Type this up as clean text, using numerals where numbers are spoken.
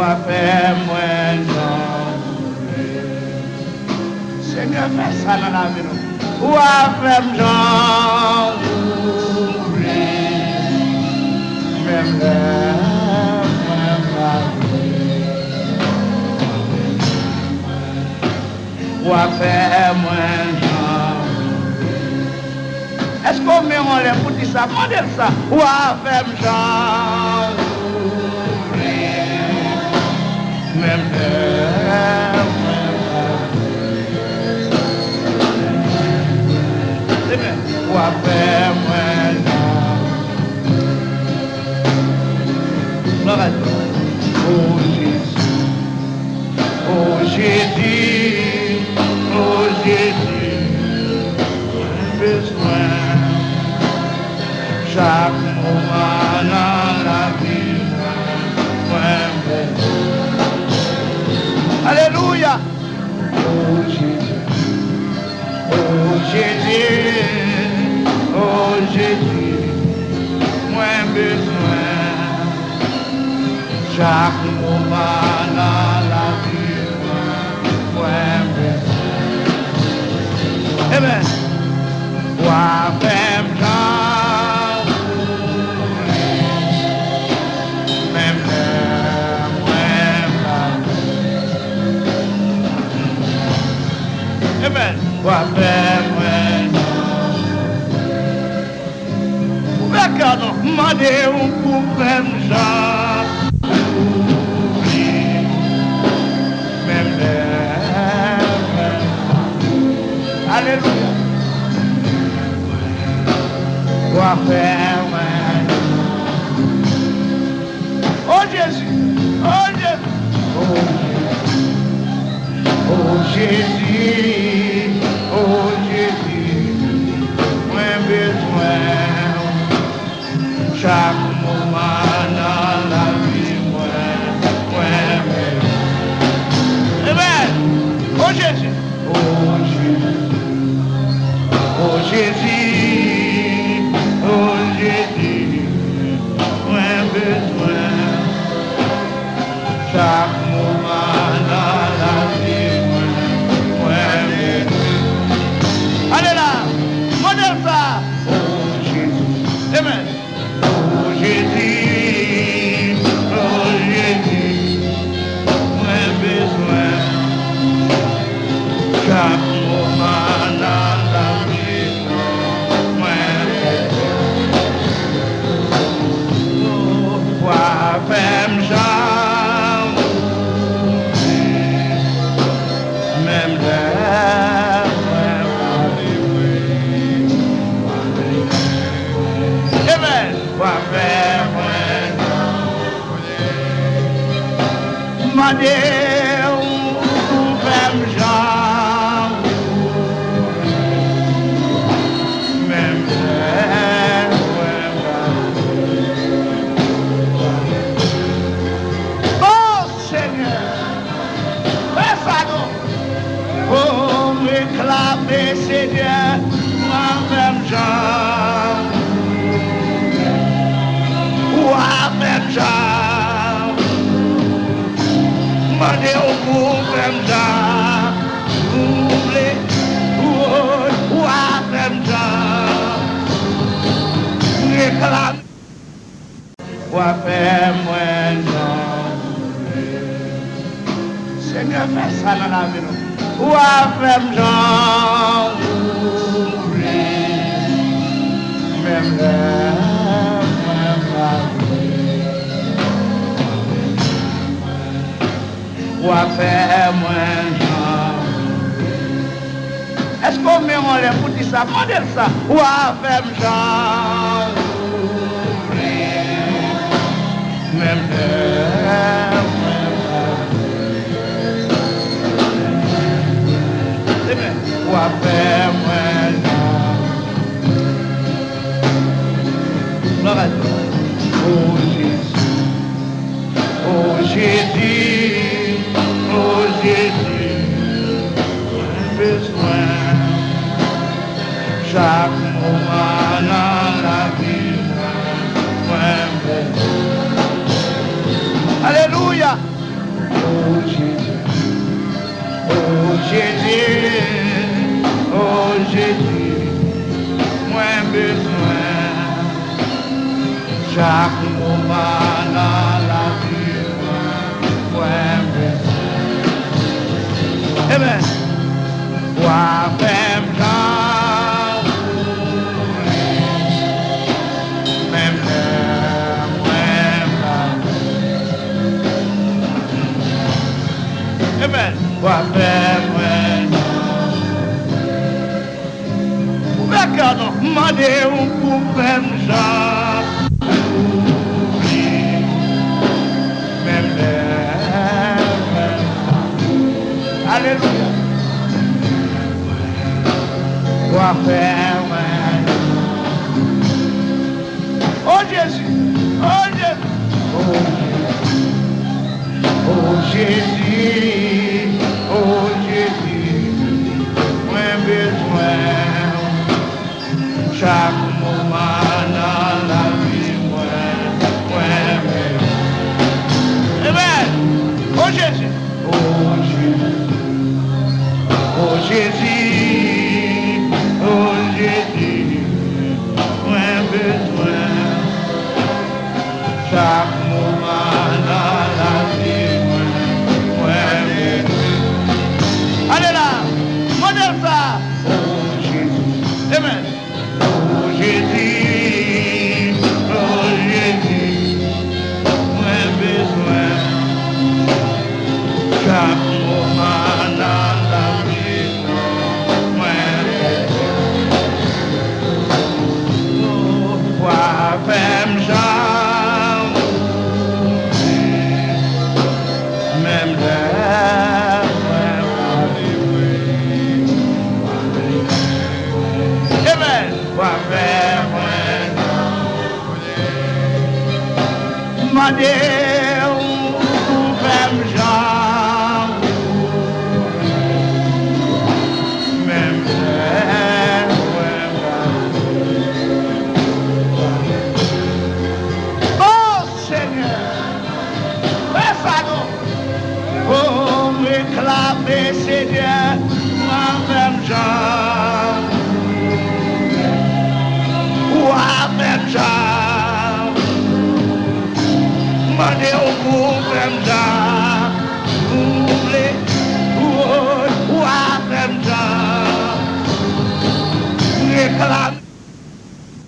faire moins Seigneur, fais ça dans la vie. Ou à faire Jean, même ou à faire moins Jean. Est-ce qu'on met en l'air pour dire ça? Modèle ça. Ou à faire Jean, même ou à faire moins Jean. Oh Jésus, oh Jésus, oh Jésus, besoin chaque moment dans la vie, alléluia. Oh Jésus, oh Jésus, oh Jésus, moins besoin chaque moment dans la vie, moins besoin. Amen. Wa fem jan, même Amen. Wa fem Bekano, mande pour fem jan, même alléluia. Wa faire oh Jésus, oh Jésus, oh Jésus, oh Jésus, moins besoin chaque moment dans la vie, moins besoin. Amen. Oh Jésus, oh Jésus, oh Jésus. Oh Jésus, moins besoin chaque moment dans la vie, moins besoin. Allez là, modèle ça. Oh Jésus, amen. Oh Jésus, moins besoin chaque moment dans la vie, moins femme Jean, même Amen. Femme Jean, même réclamer Seigneur, moi-même Jean, moi-même Jean, mandez au moi-même Jean, moi-même Jean, réclamer, moi-même Jean, Seigneur, fais ça dans la vie. Ou à femme Jean, même ou à femme Jean. Est-ce qu'on met en l'air pour dire ça? Modèle ça. Ou à femme Jean, même ou à faire moins oh Jésus, oh Jésus, oh Jésus, besoin chaque moment dans la vie, alléluia. Oh Jésus, oh Jésus, oh Jésus, moi besoin chaque moment dans la vie, moi besoin. Amen. Toi même Jean, même l'heure, même la. Amen. Toi même Regarde, mandez un pour même Jean, même l'heure, même la. Alléluia. Toi faire oh Jésus, oh Jésus, oh Jésus, oh Jésus, moi besoin chaque moment dans la vie, moi besoin. Amen. Oh Jésus, oh Jésus, oh Jésus, oh Jésus, moi besoin chaque moment dans la vie, moi besoin. Allez là, modèle ça. Oh Jésus, amen. Oh Jésus, oh Jésus, moi besoin chaque moment dans la vie, moi besoin. Toi, femme Jean, même l'air, amen. Toi, femme Madé, femme Jean, même l'air, oh Seigneur, fais ça donc. Oh, m'éclamer, Seigneur, moi-même Jean, moi-même Jean, mandez au bout même Jean, oublez, moi-même Jean, m'éclamer.